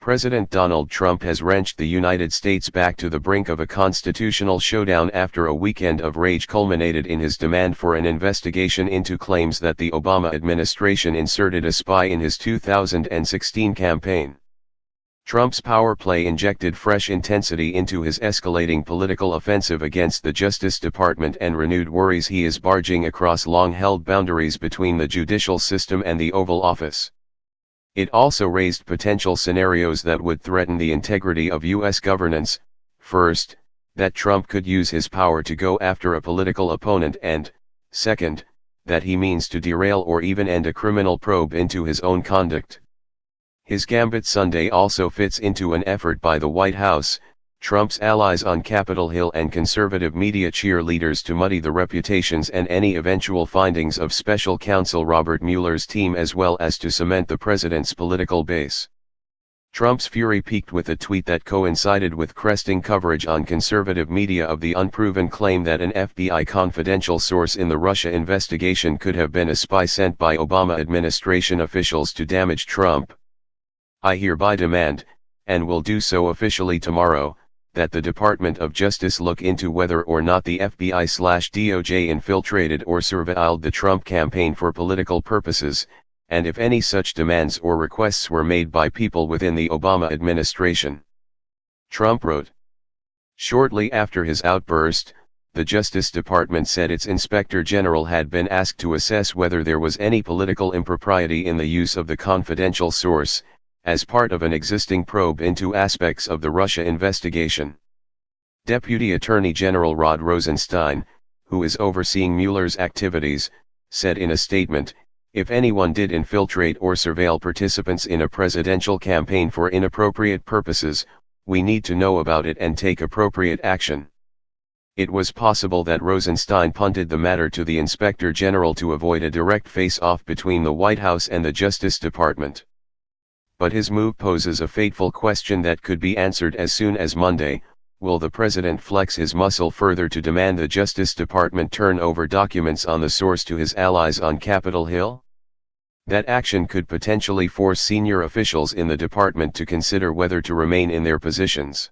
President Donald Trump has wrenched the United States back to the brink of a constitutional showdown after a weekend of rage culminated in his demand for an investigation into claims that the Obama administration inserted a spy in his 2016 campaign. Trump's power play injected fresh intensity into his escalating political offensive against the Justice Department and renewed worries he is barging across long-held boundaries between the judicial system and the Oval Office. It also raised potential scenarios that would threaten the integrity of U.S. governance. First, that Trump could use his power to go after a political opponent, and, second, that he means to derail or even end a criminal probe into his own conduct. His gambit Sunday also fits into an effort by the White House, Trump's allies on Capitol Hill and conservative media cheerleaders to muddy the reputations and any eventual findings of special counsel Robert Mueller's team, as well as to cement the president's political base. Trump's fury peaked with a tweet that coincided with cresting coverage on conservative media of the unproven claim that an FBI confidential source in the Russia investigation could have been a spy sent by Obama administration officials to damage Trump. "I hereby demand, and will do so officially tomorrow, that the Department of Justice look into whether or not the FBI/DOJ infiltrated or surveilled the Trump campaign for political purposes, and if any such demands or requests were made by people within the Obama administration," Trump wrote. Shortly after his outburst, the Justice Department said its Inspector General had been asked to assess whether there was any political impropriety in the use of the confidential source, as part of an existing probe into aspects of the Russia investigation. Deputy Attorney General Rod Rosenstein, who is overseeing Mueller's activities, said in a statement, "If anyone did infiltrate or surveil participants in a presidential campaign for inappropriate purposes, we need to know about it and take appropriate action." It was possible that Rosenstein punted the matter to the Inspector General to avoid a direct face-off between the White House and the Justice Department. But his move poses a fateful question that could be answered as soon as Monday: will the president flex his muscle further to demand the Justice Department turn over documents on the source to his allies on Capitol Hill? That action could potentially force senior officials in the department to consider whether to remain in their positions.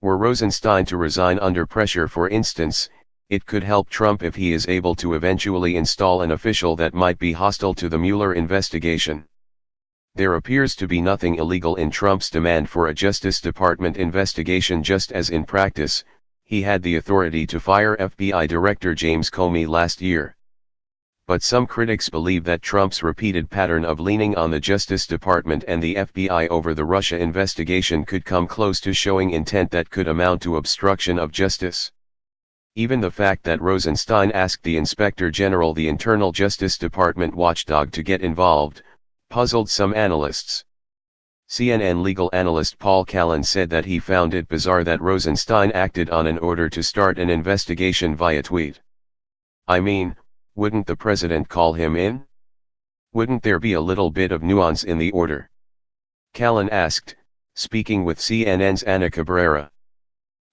Were Rosenstein to resign under pressure, for instance, it could help Trump if he is able to eventually install an official that might be hostile to the Mueller investigation. There appears to be nothing illegal in Trump's demand for a Justice Department investigation, just as in practice, he had the authority to fire FBI Director James Comey last year. But some critics believe that Trump's repeated pattern of leaning on the Justice Department and the FBI over the Russia investigation could come close to showing intent that could amount to obstruction of justice. Even the fact that Rosenstein asked the Inspector General, the internal Justice Department watchdog, to get involved, puzzled some analysts. CNN legal analyst Paul Callan said that he found it bizarre that Rosenstein acted on an order to start an investigation via tweet. "I mean, wouldn't the president call him in? Wouldn't there be a little bit of nuance in the order?" Callan asked, speaking with CNN's Ana Cabrera.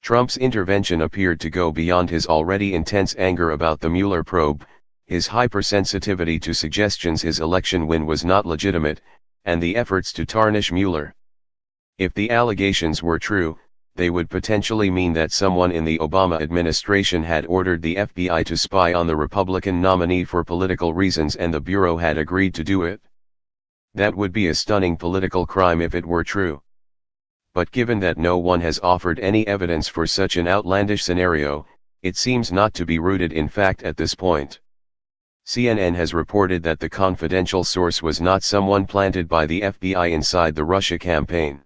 Trump's intervention appeared to go beyond his already intense anger about the Mueller probe, his hypersensitivity to suggestions his election win was not legitimate, and the efforts to tarnish Mueller. If the allegations were true, they would potentially mean that someone in the Obama administration had ordered the FBI to spy on the Republican nominee for political reasons and the Bureau had agreed to do it. That would be a stunning political crime if it were true. But given that no one has offered any evidence for such an outlandish scenario, it seems not to be rooted in fact at this point. CNN has reported that the confidential source was not someone planted by the FBI inside the Russia campaign.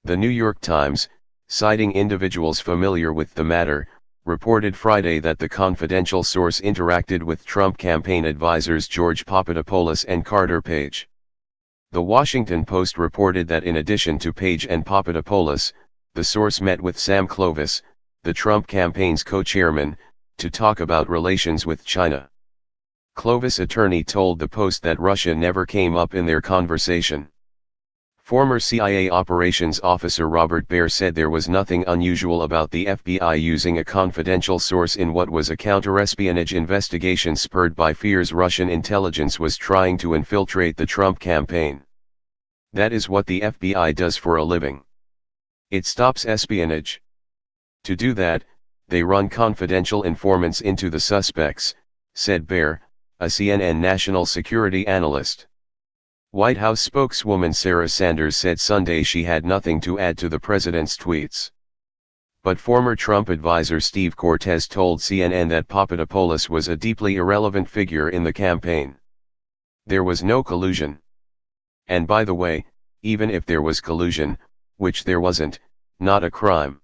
The New York Times, citing individuals familiar with the matter, reported Friday that the confidential source interacted with Trump campaign advisors George Papadopoulos and Carter Page. The Washington Post reported that in addition to Page and Papadopoulos, the source met with Sam Clovis, the Trump campaign's co-chairman, to talk about relations with China. Clovis' attorney told the Post that Russia never came up in their conversation. Former CIA operations officer Robert Baer said there was nothing unusual about the FBI using a confidential source in what was a counterespionage investigation spurred by fears Russian intelligence was trying to infiltrate the Trump campaign. That is what the FBI does for a living. It stops espionage. To do that, they run confidential informants into the suspects, said Baer, a CNN national security analyst. White House spokeswoman Sarah Sanders said Sunday she had nothing to add to the president's tweets. But former Trump advisor Steve Cortes told CNN that Papadopoulos was a deeply irrelevant figure in the campaign. There was no collusion. And by the way, even if there was collusion, which there wasn't, not a crime.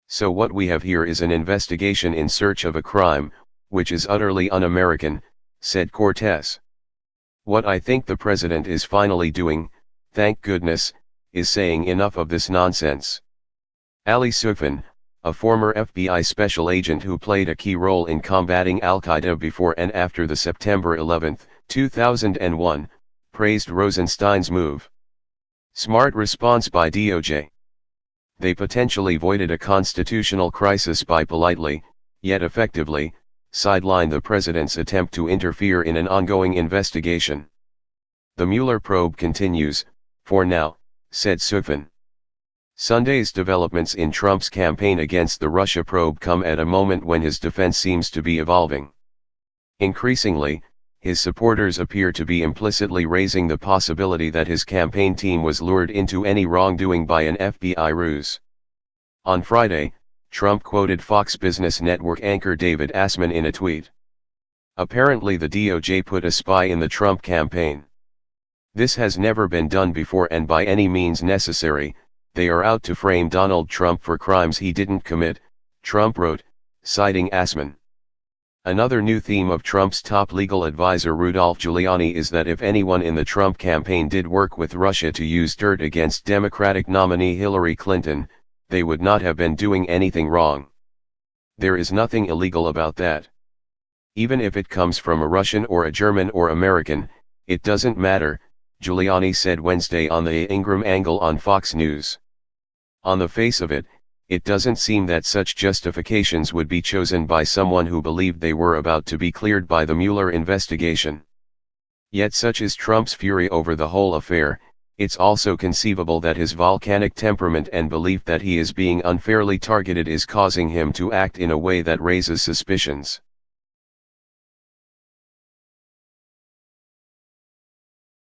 So what we have here is an investigation in search of a crime, which is utterly un-American, said Cortes. What I think the president is finally doing, thank goodness, is saying enough of this nonsense. Ali Soufan, a former FBI special agent who played a key role in combating al-Qaeda before and after the September 11, 2001, praised Rosenstein's move. Smart response by DOJ. They potentially voided a constitutional crisis by politely, yet effectively, sideline the president's attempt to interfere in an ongoing investigation. The Mueller probe continues, for now, said Soufan. Sunday's developments in Trump's campaign against the Russia probe come at a moment when his defense seems to be evolving. Increasingly, his supporters appear to be implicitly raising the possibility that his campaign team was lured into any wrongdoing by an FBI ruse. On Friday, Trump quoted Fox Business Network anchor David Assman in a tweet. Apparently the DOJ put a spy in the Trump campaign. This has never been done before and by any means necessary. They are out to frame Donald Trump for crimes he didn't commit, Trump wrote, citing Assman. Another new theme of Trump's top legal advisor Rudolph Giuliani is that if anyone in the Trump campaign did work with Russia to use dirt against Democratic nominee Hillary Clinton, they would not have been doing anything wrong. There is nothing illegal about that. Even if it comes from a Russian or a German or American, it doesn't matter, Giuliani said Wednesday on the Ingram Angle on Fox News. On the face of it, it doesn't seem that such justifications would be chosen by someone who believed they were about to be cleared by the Mueller investigation. Yet such is Trump's fury over the whole affair, it's also conceivable that his volcanic temperament and belief that he is being unfairly targeted is causing him to act in a way that raises suspicions.